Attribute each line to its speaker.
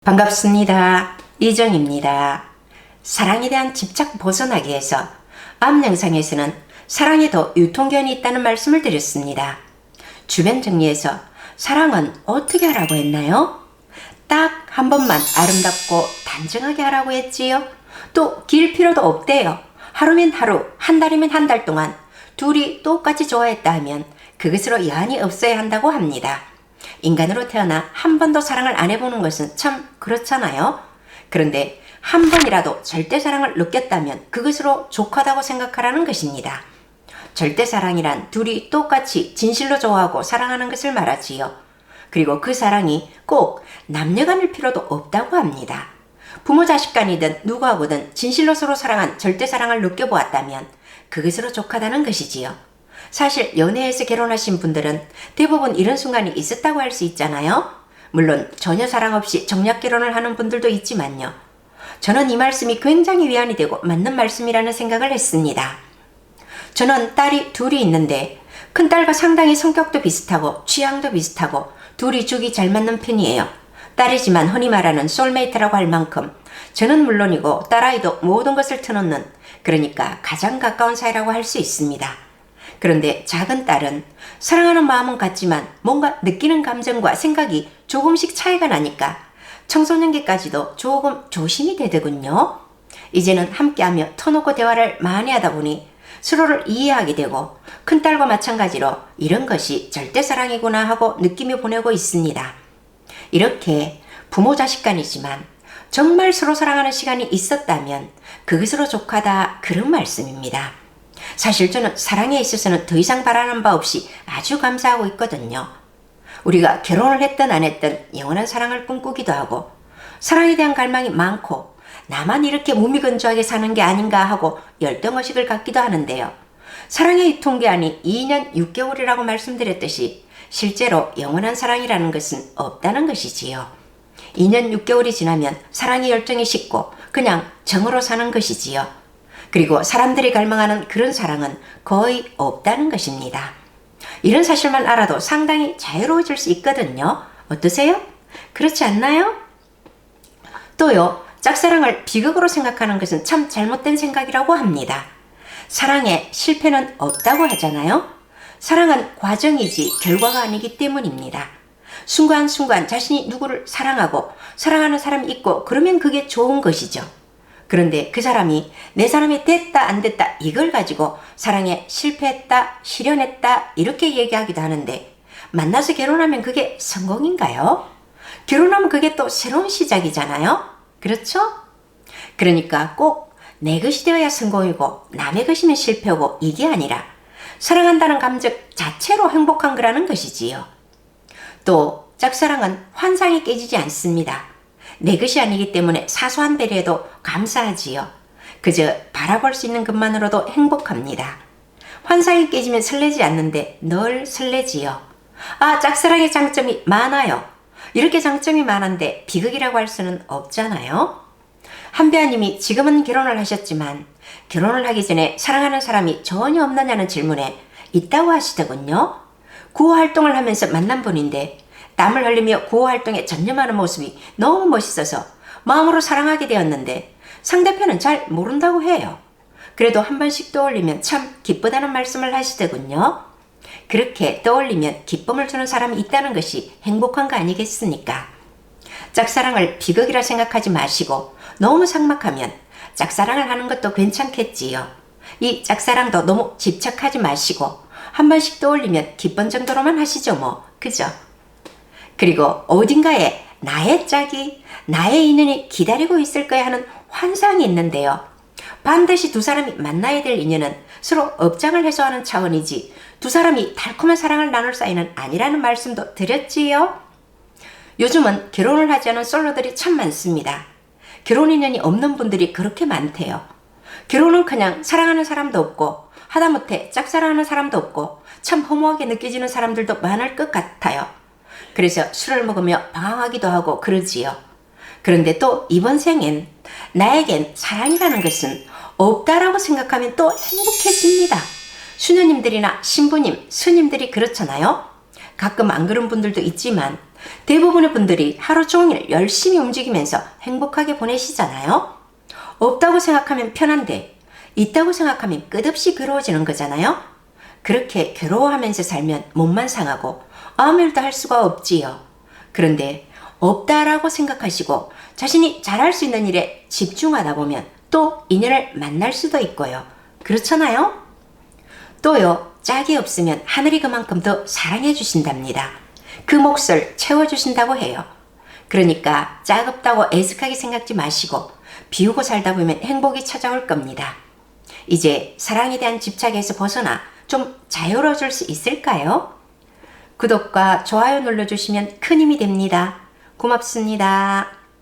Speaker 1: 반갑습니다. 이정입니다. 사랑에 대한 집착 벗어나기 위해서 앞 영상에서는 사랑에 더 유통기한이 있다는 말씀을 드렸습니다. 주변 정리해서 사랑은 어떻게 하라고 했나요? 딱 한 번만 아름답고 단정하게 하라고 했지요. 또 길 필요도 없대요. 하루면 하루, 한 달이면 한 달 동안 둘이 똑같이 좋아했다 하면 그것으로 여한이 없어야 한다고 합니다. 인간으로 태어나 한 번도 사랑을 안 해보는 것은 참 그렇잖아요. 그런데 한 번이라도 절대 사랑을 느꼈다면 그것으로 족하다고 생각하라는 것입니다. 절대 사랑이란 둘이 똑같이 진실로 좋아하고 사랑하는 것을 말하지요. 그리고 그 사랑이 꼭 남녀간일 필요도 없다고 합니다. 부모 자식 간이든 누구하고든 진실로 서로 사랑한 절대 사랑을 느껴보았다면 그것으로 족하다는 것이지요. 사실 연애에서 결혼하신 분들은 대부분 이런 순간이 있었다고 할 수 있잖아요. 물론 전혀 사랑 없이 정략 결혼을 하는 분들도 있지만요. 저는 이 말씀이 굉장히 위안이 되고 맞는 말씀이라는 생각을 했습니다. 저는 딸이 둘이 있는데 큰딸과 상당히 성격도 비슷하고 취향도 비슷하고 둘이 죽이 잘 맞는 편이에요. 딸이지만 흔히 말하는 소울메이트라고 할 만큼 저는 물론이고 딸아이도 모든 것을 터놓는, 그러니까 가장 가까운 사이라고 할 수 있습니다. 그런데 작은 딸은 사랑하는 마음은 같지만 뭔가 느끼는 감정과 생각이 조금씩 차이가 나니까 청소년기까지도 조금 조심이 되더군요. 이제는 함께하며 터놓고 대화를 많이 하다 보니 서로를 이해하게 되고 큰딸과 마찬가지로 이런 것이 절대사랑이구나 하고 느끼며 보내고 있습니다. 이렇게 부모 자식 간이지만 정말 서로 사랑하는 시간이 있었다면 그것으로 족하다, 그런 말씀입니다. 사실 저는 사랑에 있어서는 더 이상 바라는 바 없이 아주 감사하고 있거든요. 우리가 결혼을 했든 안 했든 영원한 사랑을 꿈꾸기도 하고 사랑에 대한 갈망이 많고 나만 이렇게 무미건조하게 사는 게 아닌가 하고 열등의식을 갖기도 하는데요. 사랑의 유통기한이 2년 6개월이라고 말씀드렸듯이 실제로 영원한 사랑이라는 것은 없다는 것이지요. 2년 6개월이 지나면 사랑의 열정이 식고 그냥 정으로 사는 것이지요. 그리고 사람들이 갈망하는 그런 사랑은 거의 없다는 것입니다. 이런 사실만 알아도 상당히 자유로워질 수 있거든요. 어떠세요? 그렇지 않나요? 또요, 짝사랑을 비극으로 생각하는 것은 참 잘못된 생각이라고 합니다. 사랑에 실패는 없다고 하잖아요. 사랑은 과정이지 결과가 아니기 때문입니다. 순간순간 자신이 누구를 사랑하고 사랑하는 사람이 있고 그러면 그게 좋은 것이죠. 그런데 그 사람이 내 사람이 됐다 안 됐다 이걸 가지고 사랑에 실패했다 실현했다 이렇게 얘기하기도 하는데, 만나서 결혼하면 그게 성공인가요? 결혼하면 그게 또 새로운 시작이잖아요. 그렇죠? 그러니까 꼭 내 것이 되어야 성공이고 남의 것이면 실패고 이게 아니라 사랑한다는 감정 자체로 행복한 거라는 것이지요. 또 짝사랑은 환상이 깨지지 않습니다. 내 것이 아니기 때문에 사소한 배려에도 감사하지요. 그저 바라볼 수 있는 것만으로도 행복합니다. 환상이 깨지면 설레지 않는데 늘 설레지요. 아, 짝사랑의 장점이 많아요. 이렇게 장점이 많은데 비극이라고 할 수는 없잖아요. 한배아님이 지금은 결혼을 하셨지만 결혼을 하기 전에 사랑하는 사람이 전혀 없느냐는 질문에 있다고 하시더군요. 구호 활동을 하면서 만난 분인데 땀을 흘리며 구호 활동에 전념하는 모습이 너무 멋있어서 마음으로 사랑하게 되었는데 상대편은 잘 모른다고 해요. 그래도 한 번씩 떠올리면 참 기쁘다는 말씀을 하시더군요. 그렇게 떠올리면 기쁨을 주는 사람이 있다는 것이 행복한 거 아니겠습니까? 짝사랑을 비극이라 생각하지 마시고 너무 삭막하면 짝사랑을 하는 것도 괜찮겠지요. 이 짝사랑도 너무 집착하지 마시고 한 번씩 떠올리면 기쁜 정도로만 하시죠 뭐. 그죠? 그리고 어딘가에 나의 짝이, 나의 인연이 기다리고 있을 거야 하는 환상이 있는데요. 반드시 두 사람이 만나야 될 인연은 서로 업장을 해소하는 차원이지 두 사람이 달콤한 사랑을 나눌 사이는 아니라는 말씀도 드렸지요. 요즘은 결혼을 하지 않은 솔로들이 참 많습니다. 결혼 인연이 없는 분들이 그렇게 많대요. 결혼은 그냥 사랑하는 사람도 없고 하다못해 짝사랑하는 사람도 없고 참 허무하게 느껴지는 사람들도 많을 것 같아요. 그래서 술을 먹으며 방황하기도 하고 그러지요. 그런데 또 이번 생엔 나에겐 사랑이라는 것은 없다라고 생각하면 또 행복해집니다. 수녀님들이나 신부님, 스님들이 그렇잖아요. 가끔 안 그런 분들도 있지만 대부분의 분들이 하루 종일 열심히 움직이면서 행복하게 보내시잖아요. 없다고 생각하면 편한데 있다고 생각하면 끝없이 괴로워지는 거잖아요. 그렇게 괴로워하면서 살면 몸만 상하고 아무 일도 할 수가 없지요. 그런데 없다라고 생각하시고 자신이 잘할 수 있는 일에 집중하다 보면 또 인연을 만날 수도 있고요. 그렇잖아요? 또요, 짝이 없으면 하늘이 그만큼 더 사랑해 주신답니다. 그 몫을 채워주신다고 해요. 그러니까 짝 없다고 애석하게 생각지 마시고 비우고 살다 보면 행복이 찾아올 겁니다. 이제 사랑에 대한 집착에서 벗어나 좀 자유로워질 수 있을까요? 구독과 좋아요 눌러주시면 큰 힘이 됩니다. 고맙습니다.